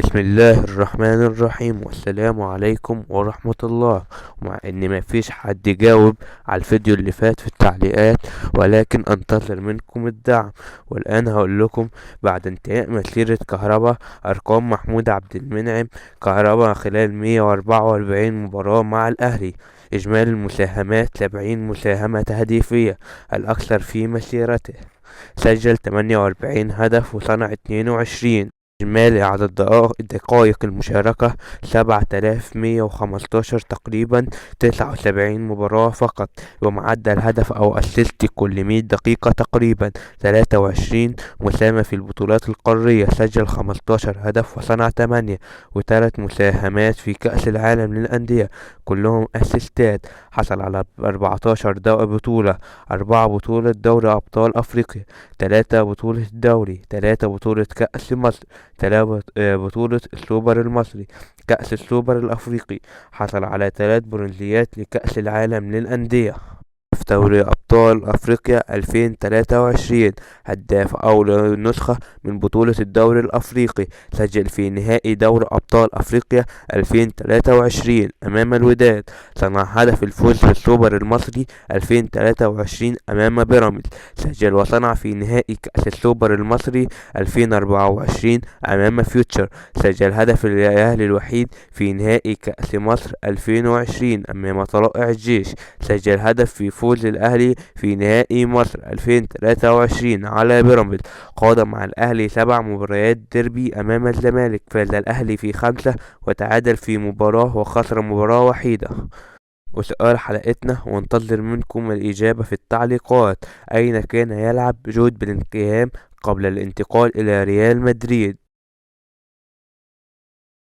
بسم الله الرحمن الرحيم، والسلام عليكم ورحمة الله. ومع ان مفيش حد جاوب على الفيديو اللي فات في التعليقات، ولكن انتظر منكم الدعم. والان هقول لكم بعد انتهاء مسيرة كهربا ارقام محمود عبد المنعم كهربا خلال 144 مباراة مع الاهلي. اجمالي المساهمات 70 مساهمة تهديفية، الاكثر في مسيرته. سجل 48 هدف وصنع 22. إجمالي عدد دقائق المشاركة 7115 تقريبا، 79 مباراة فقط. ومعدل هدف أو أسيست كل 100 دقيقة تقريبا، 23 مساهمة في البطولات القارية. سجل 15 هدف وصنع 8، وثلاث مساهمات في كأس العالم للأندية كلهم أسيستات. حصل على 14 بطولة: 4 بطولة دوري أبطال أفريقيا، 3 بطولة الدوري، 3 بطولة كأس مصر، بطولة السوبر المصري، كأس السوبر الأفريقي. حصل على 3 برونزيات لكأس العالم للأندية في دوري أبطال أفريقيا 2023. هداف أول نسخة من بطولة الدوري الأفريقي. سجل في نهائي دوري أبطال أفريقيا 2023 أمام الوداد. صنع هدف الفوز بالسوبر المصري 2023 أمام بيراميدز. سجل وصنع في نهائي كأس السوبر المصري 2024 أمام فيوتشر. سجل هدف الأهلي الوحيد في نهائي كأس مصر 2020 أمام طلائع الجيش. سجل هدف في فوز الأهلي في نهائي مصر 2023 على بيراميدز. قاد مع الأهلي 7 مباريات ديربي أمام الزمالك، فاز الأهلي في 5 وتعادل في مباراة وخسر مباراة وحيدة. وسؤال حلقتنا، وانتظر منكم الإجابة في التعليقات: أين كان يلعب جود بلينغهام قبل الانتقال إلى ريال مدريد؟